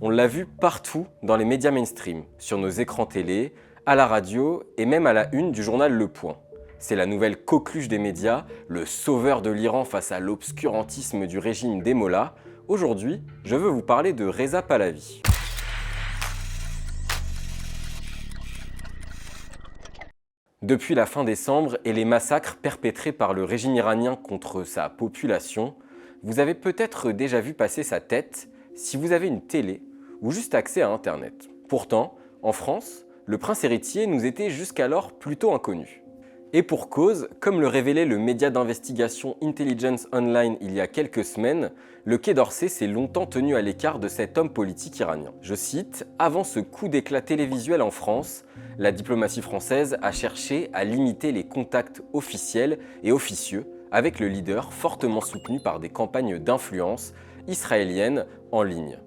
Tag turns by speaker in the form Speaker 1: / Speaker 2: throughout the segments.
Speaker 1: On l'a vu partout dans les médias mainstream, sur nos écrans télé, à la radio et même à la une du journal Le Point. C'est la nouvelle coqueluche des médias, le sauveur de l'Iran face à l'obscurantisme du régime des Mollahs. Aujourd'hui, je veux vous parler de Reza Pahlavi. Depuis la fin décembre et les massacres perpétrés par le régime iranien contre sa population, vous avez peut-être déjà vu passer sa tête si vous avez une télé ou juste accès à Internet. Pourtant, en France, le prince héritier nous était jusqu'alors plutôt inconnu. Et pour cause, comme le révélait le média d'investigation Intelligence Online il y a quelques semaines, le Quai d'Orsay s'est longtemps tenu à l'écart de cet homme politique iranien. Je cite, « Avant ce coup d'éclat télévisuel en France, la diplomatie française a cherché à limiter les contacts officiels et officieux avec le leader fortement soutenu par des campagnes d'influence israéliennes en ligne.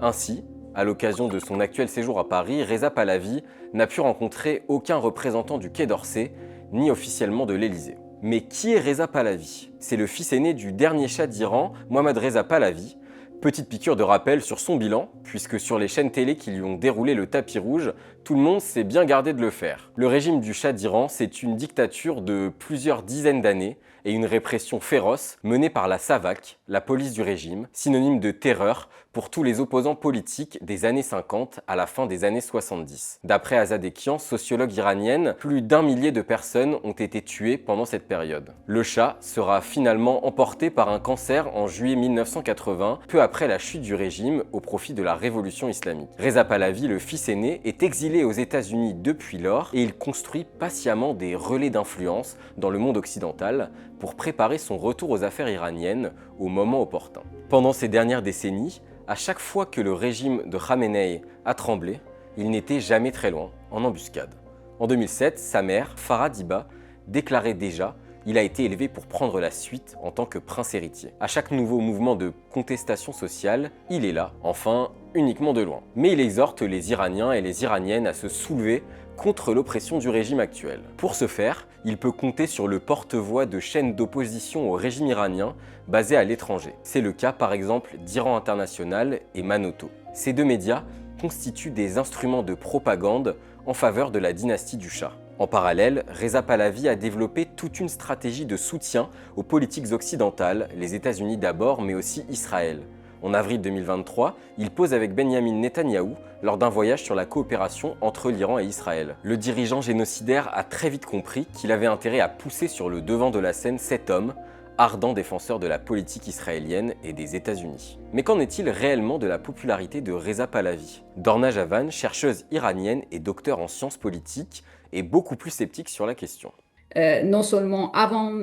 Speaker 1: Ainsi, à l'occasion de son actuel séjour à Paris, Reza Pahlavi n'a pu rencontrer aucun représentant du Quai d'Orsay, ni officiellement de l'Élysée. Mais qui est Reza Pahlavi? C'est le fils aîné du dernier shah d'Iran, Mohammad Reza Pahlavi. Petite piqûre de rappel sur son bilan, puisque sur les chaînes télé qui lui ont déroulé le tapis rouge, tout le monde s'est bien gardé de le faire. Le régime du shah d'Iran, c'est une dictature de plusieurs dizaines d'années et une répression féroce menée par la SAVAK, la police du régime, synonyme de terreur pour tous les opposants politiques des années 50 à la fin des années 70. D'après Azadekian, sociologue iranienne, plus d'1 millier de personnes ont été tuées pendant cette période. Le shah sera finalement emporté par un cancer en juillet 1980, peu après la chute du régime au profit de la révolution islamique. Reza Pahlavi, le fils aîné, est exilé aux États-Unis depuis lors et il construit patiemment des relais d'influence dans le monde occidental pour préparer son retour aux affaires iraniennes au moment opportun. Pendant ces dernières décennies, à chaque fois que le régime de Khamenei a tremblé, il n'était jamais très loin, en embuscade. En 2007, sa mère, Farah Diba, déclarait déjà « Il a été élevé pour prendre la suite en tant que prince héritier ». À chaque nouveau mouvement de contestation sociale, il est là, enfin, uniquement de loin. Mais il exhorte les Iraniens et les Iraniennes à se soulever contre l'oppression du régime actuel. Pour ce faire, il peut compter sur le porte-voix de chaînes d'opposition au régime iranien basées à l'étranger. C'est le cas par exemple d'Iran International et Manoto. Ces deux médias constituent des instruments de propagande en faveur de la dynastie du Shah. En parallèle, Reza Pahlavi a développé toute une stratégie de soutien aux politiques occidentales, les États-Unis d'abord, mais aussi Israël. En avril 2023, il pose avec Benyamin Netanyahou lors d'un voyage sur la coopération entre l'Iran et Israël. Le dirigeant génocidaire a très vite compris qu'il avait intérêt à pousser sur le devant de la scène cet homme, ardent défenseur de la politique israélienne et des États-Unis. Mais qu'en est-il réellement de la popularité de Reza Pahlavi? Dorna Javan, chercheuse iranienne et docteur en sciences politiques, est beaucoup plus sceptique sur la question.
Speaker 2: Non seulement avant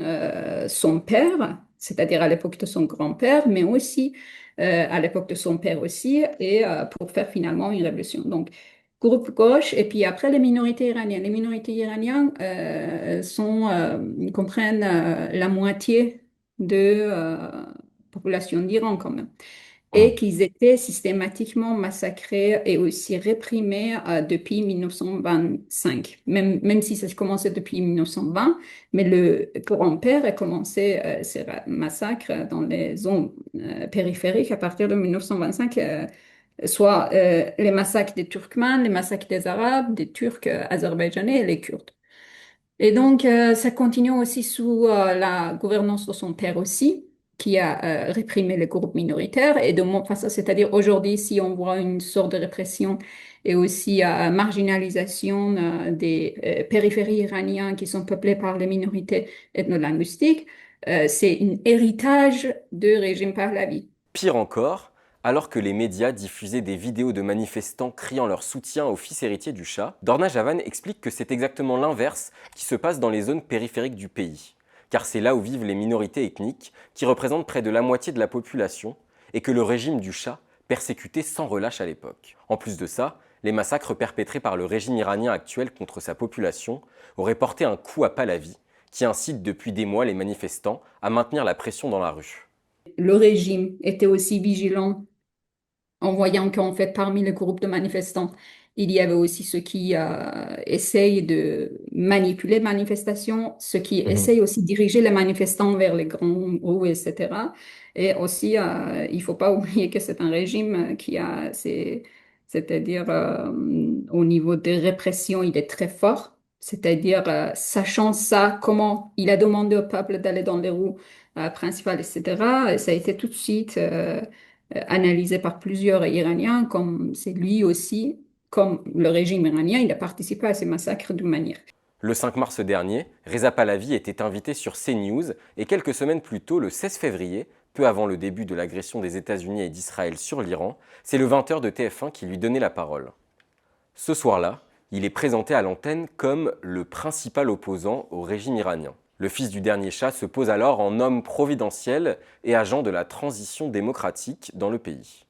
Speaker 2: son père, c'est-à-dire à l'époque de son grand-père, mais aussi à l'époque de son père aussi, et pour faire finalement une révolution. Donc, groupe gauche, et puis après les minorités iraniennes. Les minorités iraniennes comprennent la moitié de population d'Iran quand même et qu'ils étaient systématiquement massacrés et aussi réprimés depuis 1925, même si ça commençait depuis 1920, mais le grand-père a commencé ces massacres dans les zones périphériques à partir de 1925, soit les massacres des Turkmènes, les massacres des Arabes, des Turcs azerbaïdjanais et les Kurdes. Et donc, ça continue aussi sous la gouvernance de son père aussi, qui a réprimé les groupes minoritaires. Et de mon façon, c'est-à-dire aujourd'hui, si on voit une sorte de répression et aussi marginalisation des périphéries iraniennes qui sont peuplées par les minorités ethno-linguistiques, c'est un héritage du régime Pahlavi.
Speaker 1: Pire encore, alors que les médias diffusaient des vidéos de manifestants criant leur soutien au fils héritier du Shah, Dorna Javan explique que c'est exactement l'inverse qui se passe dans les zones périphériques du pays, car c'est là où vivent les minorités ethniques, qui représentent près de la moitié de la population, et que le régime du Shah persécutait sans relâche à l'époque. En plus de ça, les massacres perpétrés par le régime iranien actuel contre sa population auraient porté un coup à Pahlavi, qui incite depuis des mois les manifestants à maintenir la pression dans la rue.
Speaker 2: Le régime était aussi vigilant en voyant qu'en fait, parmi le groupe de manifestants, il y avait aussi ceux qui essayent de manipuler les manifestations, ceux qui
Speaker 1: Mhm.
Speaker 2: essayent aussi de diriger les manifestants vers les grandes rues, etc. Et aussi, il faut pas oublier que c'est un régime qui a, c'est-à-dire au niveau de répression, il est très fort. C'est-à-dire, sachant ça, comment il a demandé au peuple d'aller dans les rues principales, etc. Ça a été tout de suite analysé par plusieurs Iraniens, comme c'est lui aussi, comme le régime iranien, il a participé à ces massacres d'une manière.
Speaker 1: Le 5 mars dernier, Reza Pahlavi était invité sur CNews et quelques semaines plus tôt, le 16 février, peu avant le début de l'agression des États-Unis et d'Israël sur l'Iran, c'est le 20h de TF1 qui lui donnait la parole. Ce soir-là, il est présenté à l'antenne comme le principal opposant au régime iranien. Le fils du dernier Shah se pose alors en homme providentiel et agent de la transition démocratique dans le pays.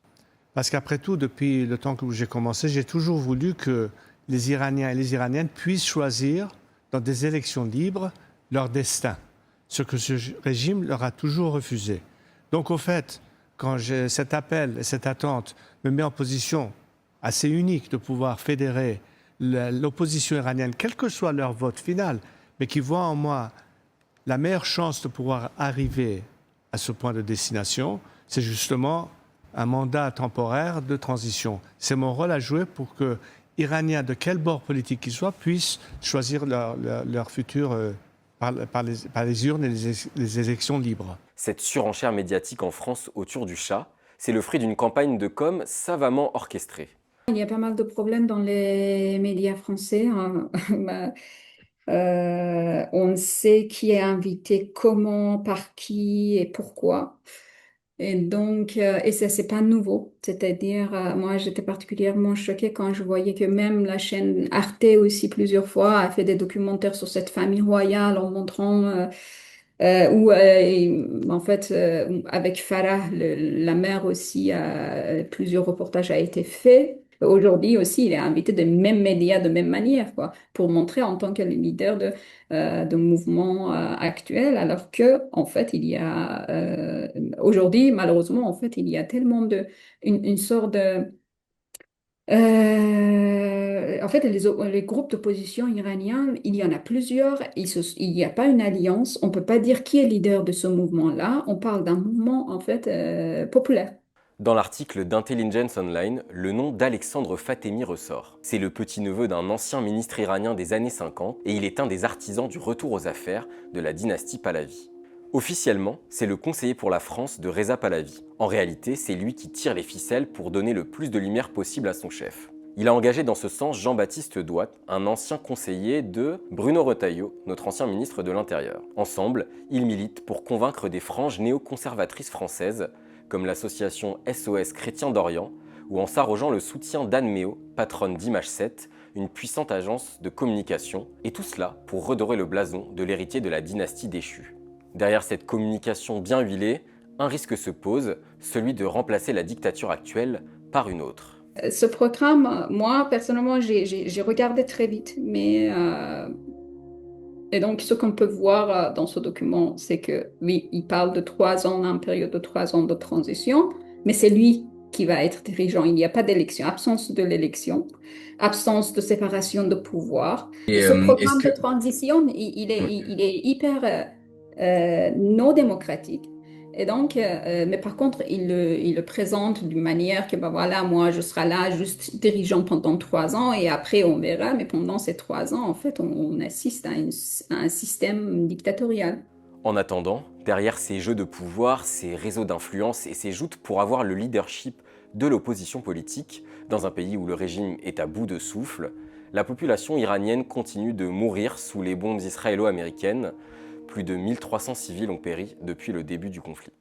Speaker 3: Parce qu'après tout, depuis le temps que j'ai commencé, j'ai toujours voulu que les Iraniens et les Iraniennes puissent choisir dans des élections libres leur destin, ce que ce régime leur a toujours refusé. Donc au fait, quand cet appel et cette attente me met en position assez unique de pouvoir fédérer l'opposition iranienne, quel que soit leur vote final, mais qui voit en moi la meilleure chance de pouvoir arriver à ce point de destination, c'est justement un mandat temporaire de transition. C'est mon rôle à jouer pour que Iraniens, de quel bord politique qu'ils soient, puissent choisir leur futur par les urnes et les élections libres.
Speaker 1: Cette surenchère médiatique en France autour du Shah, c'est le fruit d'une campagne de com savamment orchestrée.
Speaker 2: Il y a pas mal de problèmes dans les médias français, hein. Bah, on sait qui est invité, comment, par qui et pourquoi. Et donc, et ça, c'est pas nouveau. C'est-à-dire, moi, j'étais particulièrement choquée quand je voyais que même la chaîne Arte aussi plusieurs fois a fait des documentaires sur cette famille royale en montrant où, en fait, avec Farah, la mère aussi, plusieurs reportages a été fait. Aujourd'hui aussi, il est invité des mêmes médias de même manière, quoi, pour montrer en tant que leader de mouvement actuel, alors que, en fait, il y a aujourd'hui, malheureusement, en fait, il y a tellement une sorte de en fait, les groupes d'opposition iraniens, il y en a plusieurs. Il n'y a pas une alliance. On ne peut pas dire qui est leader de ce mouvement-là. On parle d'un mouvement, en fait, populaire.
Speaker 1: Dans l'article d'Intelligence Online, le nom d'Alexandre Fatemi ressort. C'est le petit-neveu d'un ancien ministre iranien des années 50 et il est un des artisans du retour aux affaires de la dynastie Pahlavi. Officiellement, c'est le conseiller pour la France de Reza Pahlavi. En réalité, c'est lui qui tire les ficelles pour donner le plus de lumière possible à son chef. Il a engagé dans ce sens Jean-Baptiste Douat, un ancien conseiller de Bruno Retailleau, notre ancien ministre de l'Intérieur. Ensemble, ils militent pour convaincre des franges néoconservatrices françaises, comme l'association SOS Chrétien d'Orient, ou en s'arrogeant le soutien d'Anne Méo, patronne d'Image 7, une puissante agence de communication, et tout cela pour redorer le blason de l'héritier de la dynastie déchue. Derrière cette communication bien huilée, un risque se pose, celui de remplacer la dictature actuelle par une autre.
Speaker 2: Ce programme, moi, personnellement, j'ai regardé très vite, mais et donc, ce qu'on peut voir dans ce document, c'est que oui, il parle de 3 ans, une période de 3 ans de transition, mais c'est lui qui va être dirigeant. Il n'y a pas d'élection, absence de l'élection, absence de séparation de pouvoir. Et
Speaker 4: Et
Speaker 2: ce
Speaker 4: est-ce
Speaker 2: programme
Speaker 4: que...
Speaker 2: de transition,
Speaker 4: Ouais.
Speaker 2: il est hyper non démocratique. Et donc, mais par contre, il le présente d'une manière que, ben voilà, moi, je serai là juste dirigeant pendant 3 ans et après, on verra. Mais pendant ces 3 ans, en fait, on assiste à un système dictatorial.
Speaker 1: En attendant, derrière ces jeux de pouvoir, ces réseaux d'influence et ces joutes pour avoir le leadership de l'opposition politique, dans un pays où le régime est à bout de souffle, la population iranienne continue de mourir sous les bombes israélo-américaines. Plus de 1300 civils ont péri depuis le début du conflit.